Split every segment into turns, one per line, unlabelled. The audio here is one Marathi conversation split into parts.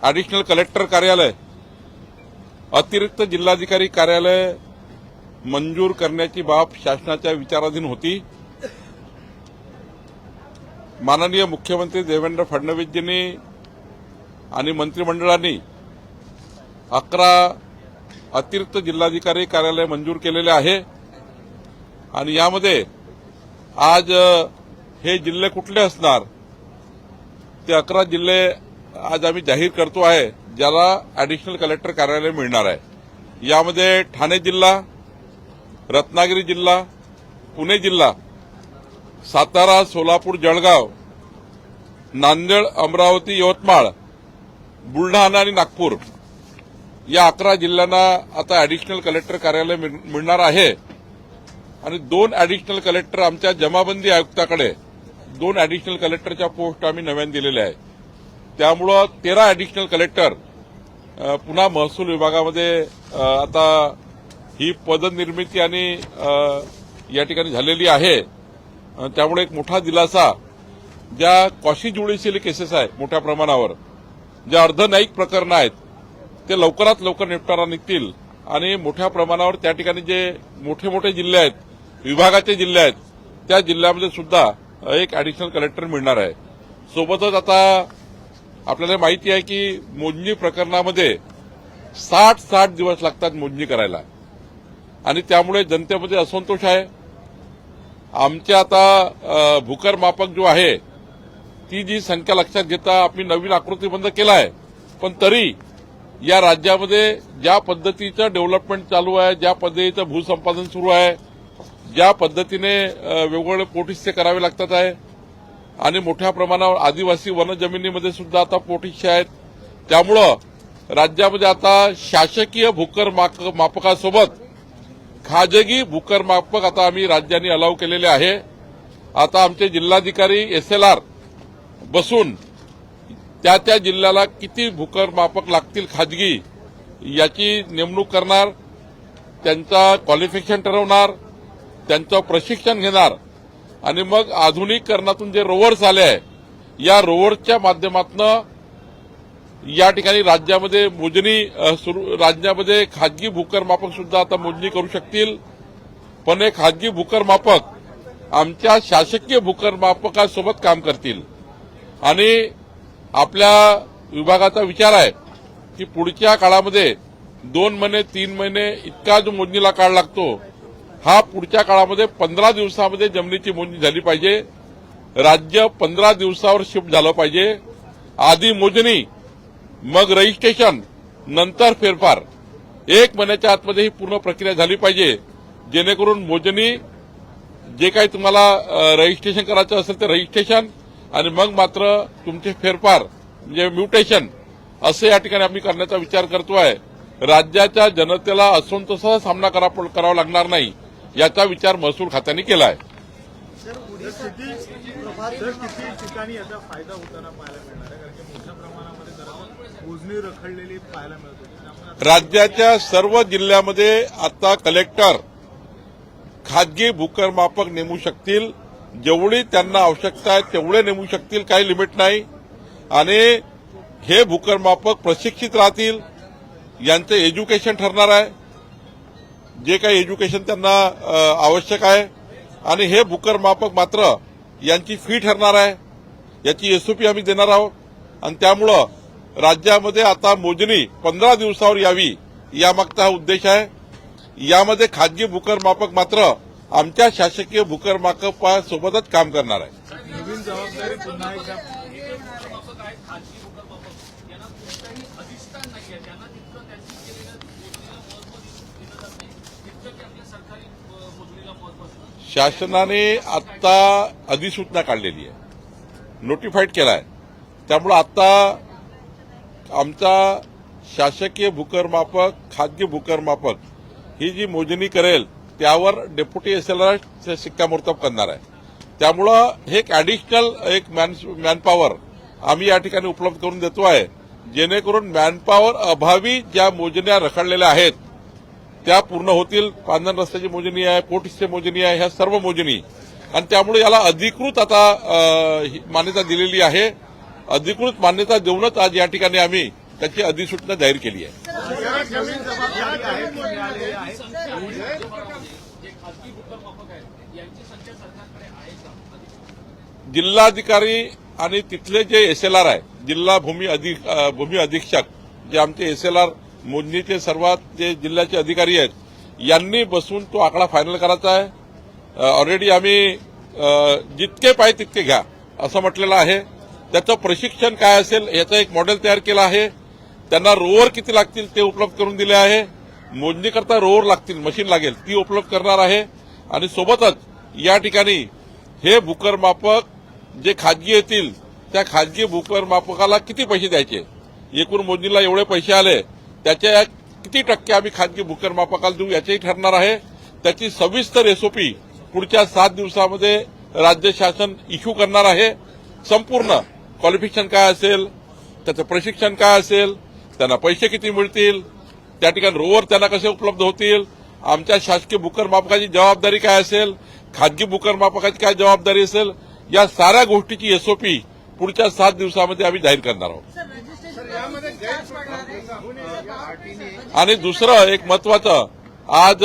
ॲडिशनल कलेक्टर कार्यालय, अतिरिक्त जिल्हाधिकारी कार्यालय मंजूर करण्याची बाब शासनाच्या विचाराधीन होती। माननीय मुख्यमंत्री देवेंद्र फडणवीसजींनी आणि मंत्रिमंडळाने 11 अतिरिक्त जिल्हाधिकारी कार्यालय मंजूर केलेले आहे आणि यामध्ये आज हे जिल्हे कुठले असणार ते 11 जिल्हे आज आम्ही जाहीर करतो आहे, ज्याला ॲडिशनल कलेक्टर कार्यालय मिळणार आहे। यामध्ये ठाणे जिल्हा, रत्नागिरी जिल्हा, पुणे जिल्हा, सातारा, सोलापूर, जळगाव, नांदेड, अमरावती, यवतमाळ, बुलढाणा आणि नागपूर या 11 जिल्ह्यांना आता ॲडिशनल कलेक्टर कार्यालय मिळणार आहे आणि 2 ॲडिशनल कलेक्टर आमच्या जमाबंदी आयुक्ताकडे 2 ॲडिशनल कलेक्टरच्या पोस्ट आम्ही नव्याने दिलेल्या आहेत। त्यामुळं 13 ॲडिशनल कलेक्टर पुन्हा महसूल विभागामध्ये आता ही पदनिर्मिती आणि या ठिकाणी झालेली आहे। त्यामुळे एक मोठा दिलासा, ज्या कॉशी ज्युडिशियल केसेस आहेत मोठ्या प्रमाणावर, ज्या अर्धन्यायिक प्रकरणं आहेत ते लवकरात लवकर निपटारा निघतील आणि मोठ्या प्रमाणावर त्या ठिकाणी जे मोठे मोठे जिल्हे आहेत, विभागाचे जिल्हे आहेत, त्या जिल्ह्यामध्ये सुद्धा एक ॲडिशनल कलेक्टर मिळणार आहे। सोबतच आता आपल्याला माहिती आहे की मोजणी प्रकरणामध्ये 60 दिवस लागतात मोजणी करायला आणि त्यामुळे जनतेमध्ये असंतोष आहे। आमच्या आता भूकर मापक जो आहे ती जी संख्या लक्षात घेता आम्ही नवीन आकृतीबंध केला आहे, पण तरी या राज्यामध्ये ज्या पद्धतीचं डेव्हलपमेंट चालू आहे, ज्या पद्धतीचं भूसंपादन सुरू आहे, ज्या पद्धतीने वेगवेगळे पोटहिस्से करावे लागतात आहे आणि मोठ्या प्रमाणावर आदिवासी वनजमिनीमध्ये सुद्धा आता पोटहिस्से आहेत, त्यामुळं राज्यामध्ये आता शासकीय भूकर मापकासोबत खाजगी भूकर मापक आता आम्ही राज्यांनी अलाव केलेले आहे। आता आमचे जिल्हाधिकारी SLR बसून त्या जिल्ह्याला किती भूकर मापक लागतील खाजगी याची नेमणूक करणार, त्यांचा क्वालिफिकेशन ठरवणार, त्यांचं प्रशिक्षण घेणार आणि मग आधुनिकीकरणातून जे रोव्हर्स आले आहे या रोव्हर्सच्या माध्यमातून या ठिकाणी राज्यामध्ये मोजणी राज्यामध्ये खाजगी भूकर मापक सुद्धा आता मोजणी करू शकतील। पण हे खाजगी भूकर मापक आमच्या शासकीय भूकर मापकासोबत काम करतील आणि आपल्या विभागाचा विचार आहे की पुढच्या काळामध्ये 2 महिने 3 महिने इतका जो मोजणीला काळ लागतो, हा पुढच्या काळामध्ये 15 दिवसामध्ये जमिनीची मोजणी झाली पाहिजे। राज्य 15 दिवसावर शिफ्ट झालं पाहिजे। आधी मोजणी, मग रजिस्ट्रेशन, नंतर फेरफार, 1 महिन्याच्या आतमध्ये ही पूर्ण प्रक्रिया झाली पाहिजे, जेणेकरून मोजणी, जे काही तुम्हाला रजिस्ट्रेशन करायचं असेल ते रजिस्ट्रेशन आणि मग मात्र तुमचे फेरफार म्हणजे म्युटेशन असं या ठिकाणी आम्ही करण्याचा विचार करतो आहे। राज्याच्या जनतेला असंतोषाचा सामना करावा लागणार नाही याचा विचार महसूल खात्याने केला आहे।
किती ठिकाणी याचा फायदा होताना पाहायला मिळणार आहे, कारण की मोठ्या प्रमाणामध्ये मोजणी रखडलेली पाहायला मिळते।
राज्याच्या सर्व जिल्ह्यामध्ये आता कलेक्टर खाजगी भूकर मापक नेमू शकतील, जेवढी त्यांना आवश्यकता आहे तेवढे नेमू शकतील, काही लिमिट नाही आणि हे भूकर मापक प्रशिक्षित राहतील, यांचं एज्युकेशन ठरणार आहे, जे काही एज्युकेशन त्यांना आवश्यक आहे आणि हे भूकर मापक मात्र यांची फी ठरणार आहे, याची SOP आम्ही देणार आहोत आणि त्यामुळं राज्यामध्ये आता मोजणी 15 दिवसावर यावी यामागचा हा उद्देश आहे। यामध्ये खाजगी भूकर मापक मात्र आमच्या शासकीय भूकर मापकासोबतच काम करणार आहे।
नवीन जबाबदारी पुन्हा एकदा
शासनाने आता अधिसूचना काढलेली आहे, नोटिफाईड केला आहे, त्यामुळे आता आमचा शासकीय भूकर मापक, खाजगी भूकर मापक ही जी मोजणी करेल त्यावर डेप्युटी SLR शिक्कामोर्तब करणार आहे। त्यामुळं हे एक ॲडिशनल एक मॅनपॉवर आम्ही या ठिकाणी उपलब्ध करून देतो आहे, जेणेकरून मॅनपॉवर अभावी ज्या मोजण्या रखडलेल्या आहेत त्या पूर्ण होतील। पांधन रस्त्याची मोजणी आहे, पोटहिस्से मोजणी आहे, ह्या सर्व मोजणी आणि त्यामुळे याला अधिकृत आता मान्यता दिलेली आहे। अधिकृत मान्यता देऊनच आज या ठिकाणी आम्ही त्याची अधिसूचना जाहीर केली आहे.
नवीन जबाबदारी आहे ती मिळालेली आहे.
जिल्हाधिकारी आणि तिथले जे एसएलआर आहे, जिल्हा भूमी अधीक्षक जे आमचे एसएलआर मोजणीचे सर्वात जे जिल्ह्याचे अधिकारी आहेत, यांनी बसून तो आकडा फायनल करायचा आहे. ऑलरेडी आम्ही जितके पाहिजे तितके घ्या असं म्हटलेलं आहे. त्याचं प्रशिक्षण काय असेल याचं एक मॉडेल तयार केलं आहे. त्यांना रोवर किती लागतील ते उपलब्ध करून दिले आहे. मोजणीकरता रोवर लागतील, मशीन लागेल, ती उपलब्ध करणार आहे. आणि सोबतच या ठिकाणी हे भूकरमापक जे खाजगी येतील त्या खाजगी भूकरमापकाला किती पैसे द्यायचे, एकूण मोजणीला एवढे पैसे आले त्याच्या किती टक्के आम्ही खाजगी भूकरमापकाला देऊ याचेही ठरणार आहे. त्याची सविस्तर एसओपी पुढच्या 7 दिवसामध्ये राज्य शासन इश्यू करणार आहे. संपूर्ण क्वालिफिकेशन काय असेल, त्याचं प्रशिक्षण काय असेल, त्यांना पैसे किती मिळतील, त्या ठिकाणी रोवर त्यांना कसे उपलब्ध होतील, आमच्या शासकीय भूकरमापकाची जबाबदारी काय असेल, खाजगी भूकरमापकाची काय जबाबदारी असेल, या साऱ्या गोष्टीची एसओपी पुढच्या 7 दिवसामध्ये आम्ही जाहीर करणार आहोत. आणि दुसरं एक महत्वाचं, आज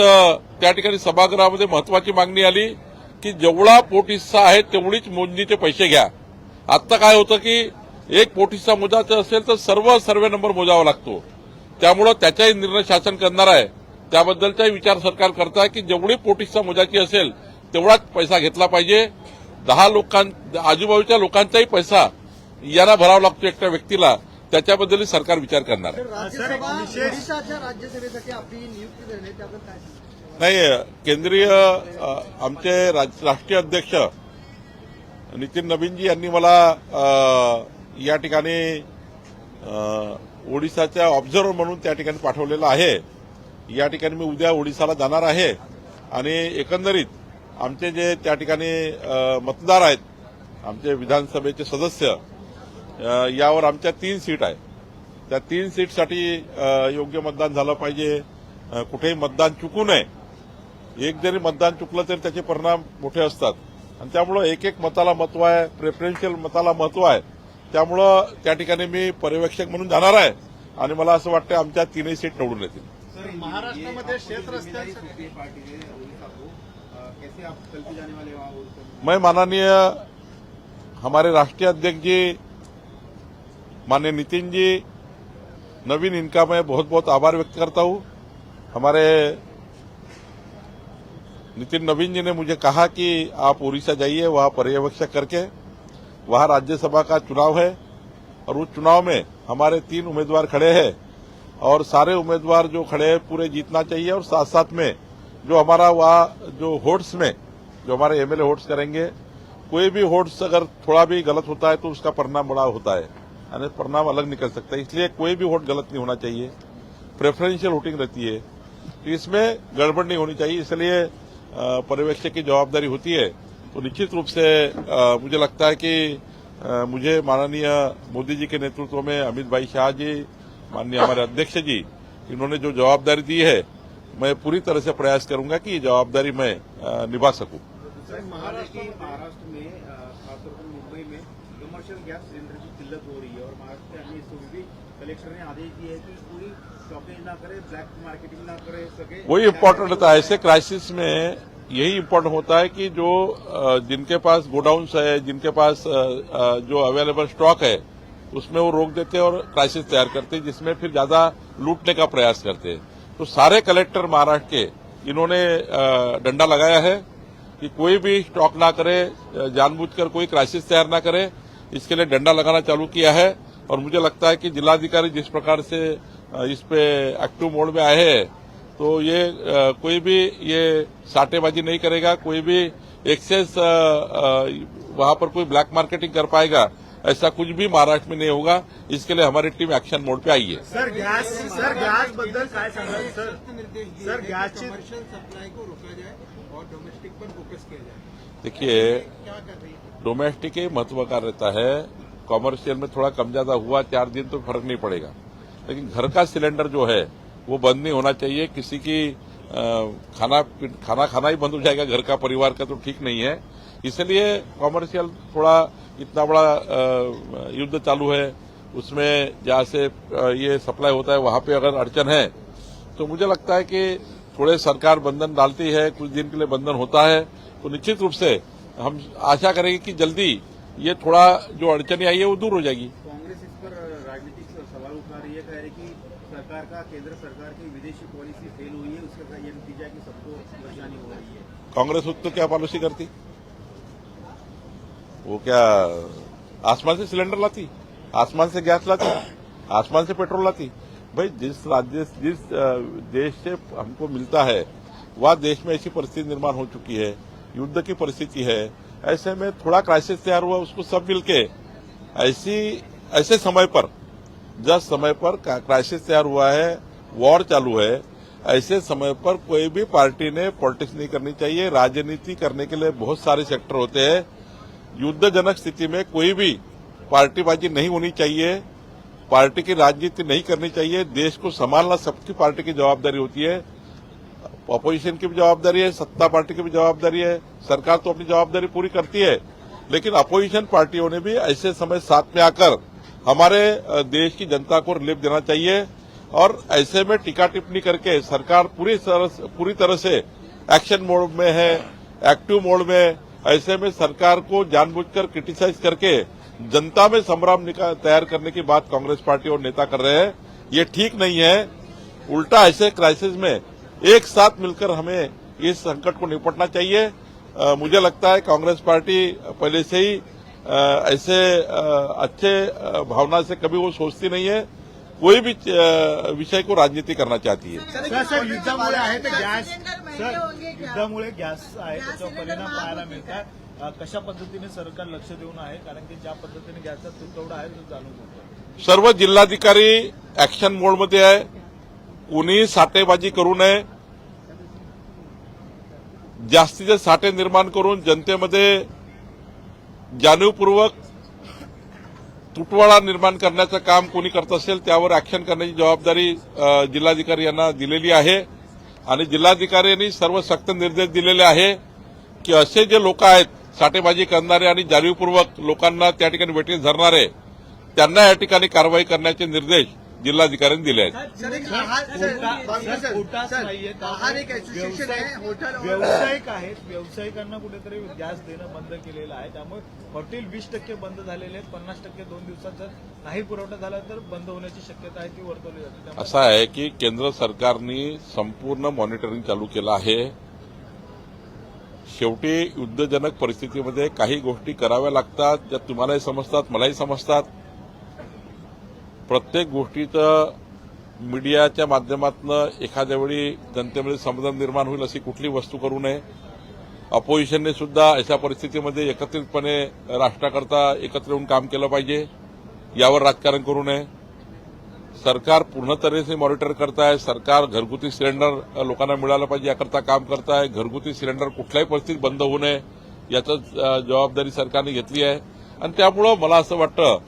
त्या ठिकाणी सभागृहामध्ये महत्वाची मागणी आली की जेवढा पोट हिस्सा आहे तेवढीच मोजणीचे पैसे घ्या. आता काय होतं की एक पोट हिस्सा मोजायचा असेल तर सर्व सर्वे नंबर मोजावा लागतो. त्यामुळे त्याचाही निर्णय शासन करणार आहे. त्याबद्दलचाही विचार सरकार करत आहे की जेवढी पोट हिस्सा मोजायची असेल तेवढाच पैसा घेतला पाहिजे. 10 आजूबाजूच्या लोकांचाही पैसा यांना भरावा लागतो एकट्या व्यक्तीला, त्याच्याबद्दल सरकार विचार करणार आहे.
ओडिशाच्या राज्यसभेसाठी आपली नियुक्ती झाली त्याबद्दल काय?
नाही, केंद्रीय आमचे राष्ट्रीय अध्यक्ष नितीन नवीनजी यांनी मला या ठिकाणी ओडिशाच्या ऑब्झर्व्हर म्हणून त्या ठिकाणी पाठवलेलं आहे. या ठिकाणी मी उद्या ओडिशाला जाणार आहे आणि एकंदरीत आमचे जे त्या ठिकाणी मतदार आहेत, आमचे विधानसभेचे सदस्य, यावर आमच्या 3 सीट आहेत. त्या 3 सीटसाठी योग्य मतदान झालं पाहिजे. कुठेही मतदान चुकू नये. एक जरी मतदान चुकलं तरी त्याचे परिणाम मोठे असतात आणि त्यामुळं एक मताला महत्व आहे, प्रेफरन्शियल मताला महत्व आहे. त्यामुळं त्या ठिकाणी मी पर्यवेक्षक म्हणून जाणार आहे आणि मला असं वाटतं आमच्या 3ही सीट निवडून येतील.
सर, महाराष्ट्रामध्ये शेत रस्त्यांसाठी
मैं माननीय हमारे राष्ट्रीय अध्यक्ष जी माननीय नितिन जी नवीन, इनका मैं बहुत बहुत आभार व्यक्त करता हूं. हमारे नितिन नवीन जी ने मुझे कहा कि आप उड़ीसा जाइए, वहां पर्यवेक्षक करके, वहां राज्यसभा का चुनाव है और उस चुनाव में हमारे 3 उम्मीदवार खड़े हैं और सारे उम्मीदवार जो खड़े हैं पूरे जीतना चाहिए. और साथ साथ में जो हमारा वहां जो होट्स में जो हमारे एमएलए होट्स करेंगे, कोई भी होट्स अगर थोड़ा भी गलत होता है तो उसका परिणाम बड़ा होता है यानी परिणाम अलग निकल सकता है. इसलिए कोई भी वोट गलत नहीं होना चाहिए. प्रेफरेंशियल वोटिंग रहती है तो इसमें गड़बड़ नहीं होनी चाहिए. इसलिए पर्यवेक्षक की जवाबदारी होती है. तो निश्चित रूप से मुझे लगता है कि मुझे माननीय मोदी जी के नेतृत्व में अमित भाई शाह जी, माननीय हमारे अध्यक्ष जी, इन्होंने जो जवाबदारी दी है, मैं पूरी तरह से प्रयास करूंगा कि ये जवाबदारी मैं निभा सकूं.
महाराष्ट्र में खासतौर पर मुंबई में कमर्शियल गैस सिलेंडर की किल्लत हो रही है और महाराष्ट्र के अन्य हिस्सों में भी कलेक्टर ने आदेश दिए है कि पूरी स्टॉकेज ना करे, ब्लैक मार्केटिंग ना करे सके.
वही इम्पोर्टेंट होता है ऐसे क्राइसिस में. यही इम्पोर्टेंट होता है कि जो जिनके पास गोडाउन्स है, जिनके पास जो अवेलेबल स्टॉक है, उसमें वो रोक देते हैं और क्राइसिस तैयार करते हैं, जिसमें फिर ज्यादा लूटने का प्रयास करते हैं. तो सारे कलेक्टर महाराष्ट्र के इन्होंने डंडा लगाया है कि कोई भी स्टॉक ना करे, जानबूझकर कोई क्राइसिस तैयार ना करे. इसके लिए डंडा लगाना चालू किया है और मुझे लगता है कि जिलाधिकारी जिस प्रकार से इस पे एक्टिव मोड में आए हैं, तो ये कोई भी ये साटेबाजी नहीं करेगा, कोई भी एक्सेस वहां पर कोई ब्लैक मार्केटिंग कर पाएगा, ऐसा कुछ भी महाराष्ट्र में नहीं होगा. इसके लिए हमारी टीम एक्शन मोड पे आई है.
सर गॅस बद्दल काय सांगाल सर गॅसची
कमर्शियल सप्लाई को रोका जाए और डोमेस्टिक पर फोकस किया जाए.
देखिए,
क्या कर रही है?
डोमेस्टिक ही महत्व का रहता है. कॉमर्शियल में थोड़ा कम ज्यादा हुआ 4 दिन तो फर्क नहीं पड़ेगा, लेकिन घर का सिलेंडर जो है वो बंद नहीं होना चाहिए. किसी की खाना ही बंद हो जाएगा घर का, परिवार का, तो ठीक नहीं है. इसलिए कॉमर्शियल थोड़ा इतना बड़ा युद्ध चालू है, उसमें जहाँ से ये सप्लाई होता है वहां पे अगर अड़चन है तो मुझे लगता है कि थोड़े सरकार बंधन डालती है, कुछ दिन के लिए बंधन होता है, तो निश्चित रूप से हम आशा करेंगे कि जल्दी ये थोड़ा जो अड़चनें आई है वो दूर हो जाएगी।
कांग्रेस इस पर राजनीतिक सवाल उठा रही है, कह रही कि सरकार का केंद्र सरकार की विदेशी पॉलिसी फेल हुई है, उसका ये नतीजा है कि सबको परेशानी हो रही है।
कांग्रेस खुद तो क्या पॉलिसी करती, वो क्या आसमान से सिलेंडर लाती, आसमान से गैस लाती, आसमान से पेट्रोल लाती? भाई जिस देश से हमको मिलता है वह देश में ऐसी परिस्थिति निर्माण हो चुकी है, युद्ध की परिस्थिति है, ऐसे में थोड़ा क्राइसिस तैयार हुआ, उसको सब मिलके ऐसे समय पर, जब समय पर क्राइसिस तैयार हुआ है, वॉर चालू है, ऐसे समय पर कोई भी पार्टी ने पॉलिटिक्स नहीं करनी चाहिए। राजनीति करने के लिए बहुत सारे सेक्टर होते हैं। युद्धजनक स्थिति में कोई भी पार्टीबाजी नहीं होनी चाहिए, पार्टी की राजनीति नहीं करनी चाहिए। देश को संभालना सबकी पार्टी की जवाबदारी होती है, अपोजिशन की भी जवाबदारी है, सत्ता पार्टी की भी जवाबदारी है। सरकार तो अपनी जवाबदारी पूरी करती है, लेकिन अपोजिशन पार्टियों ने भी ऐसे समय साथ में आकर हमारे देश की जनता को रिलीफ देना चाहिए। और ऐसे में टीका टिप्पणी करके सरकार पूरी तरह से एक्शन मोड में है, एक्टिव मोड में, ऐसे में सरकार को जानबूझकर क्रिटिसाइज करके जनता में संभ्रम तैयार करने की बात कांग्रेस पार्टी और नेता कर रहे हैं, ये ठीक नहीं है। उल्टा ऐसे क्राइसिस में एक साथ मिलकर हमें इस संकट को निपटना चाहिए। मुझे लगता है कांग्रेस पार्टी पहले से ही ऐसे अच्छे भावना से कभी वो सोचती नहीं है, कोई भी विषय को राजनीति करना चाहती है।
सर युद्धामुळे आहे ते गॅस, सर युद्धामुळे गॅस आहे त्याच्यावर परिणाम पाहायला मिळतात. कशा पद्धतीने सरकार लक्ष देऊन आहे, कारण की ज्या पद्धतीने गॅसचा तुटवडा आहे तो जाणून होतो.
सर्व जिल्हाधिकारी ऍक्शन मोडमध्ये आहे. कुणी साठेबाजी करू नये. जास्तीचे साठे निर्माण करून जनतेमध्ये जाणीवपूर्वक तुटवडा निर्माण करण्याचं काम कोणी करत असेल त्यावर ऍक्शन करण्याची जबाबदारी जिल्हाधिकारी यांना दिलेली आहे. आणि जिल्हाधिकारी यांनी सर्व सक्त निर्देश दिलेले आहे की असे जे लोक आहेत साठेबाजी करणारे आणि जाणीवपूर्वक लोकांना त्या ठिकाणी वेठीस धरणारे, त्यांना या ठिकाणी कारवाई करण्याचे निर्देश जिल्हाधिकाऱ्यांनी दिले आहेत.
व्यावसायिक आहेत, व्यावसायिकांना कुठेतरी गॅस देणं बंद केलेलं आहे, त्यामुळे हॉटेल 20% बंद झालेले आहेत. 50% 2 दिवसात जर नाही पुरवठा झाला तर बंद होण्याची शक्यता आहे, ती वर्तवली जाते.
असं आहे की केंद्र सरकारने संपूर्ण मॉनिटरिंग चालू केलं आहे. शेवटी युद्धजनक परिस्थितीमध्ये काही गोष्टी कराव्या लागतात, ज्या तुम्हालाही समजतात, मलाही समजतात. प्रत्येक गोष्टीचं मीडियाच्या माध्यमातून एखाद्या वेळी जनतेमध्ये समाधान निर्माण होईल अशी कुठली वस्तू करू नये. अपोजिशनने सुद्धा अशा परिस्थितीमध्ये एकत्रितपणे राष्ट्राकरता एकत्र येऊन काम केलं पाहिजे, यावर राजकारण करू नये. सरकार पूर्ण तऱ्हेने मॉनिटर करत आहे. सरकार घरगुती सिलेंडर लोकांना मिळालं पाहिजे याकरता काम करत आहे. घरगुती सिलेंडर कुठल्याही परिस्थितीत बंद होऊ नये याची जबाबदारी सरकारने घेतली आहे. आणि त्यामुळं मला असं वाटतं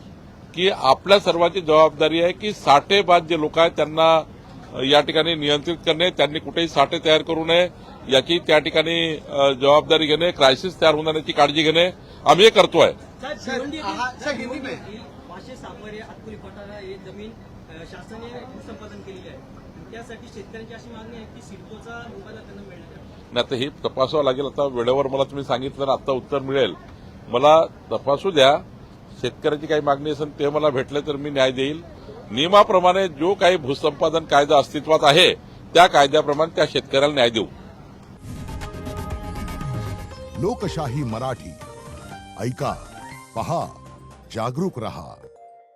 की आपल्या सर्वांची जबाबदारी आहे की साठेबाज जे लोक आहेत त्यांना या ठिकाणी नियंत्रित करणे, त्यांनी कुठेही साठे तयार करू नये याची त्या ठिकाणी जबाबदारी घेणे, क्रायसिस तयार होण्याची काळजी घेणे आम्ही हे करतोय.
शासनाने भूसंपादन केलेली आहे, त्यासाठी शेतकऱ्यांची अशी मागणी आहे की सिडकोचा मोबाईल त्यांना मिळेल.
नाही आता हे तपासावं लागेल. आता वेळेवर मला तुम्ही सांगितलं ना, आता उत्तर मिळेल. मला तपासू द्या. शेतकऱ्याची काही मागणी असेल ते मला भेटले तर मी न्याय देईल. नियमाप्रमाणे जो काही भूसंपादन कायदा अस्तित्वात आहे त्या कायद्याप्रमाणे त्या शेतकऱ्याला न्याय देऊ.
लोकशाही मराठी ऐका, पहा, जागरूक रहा.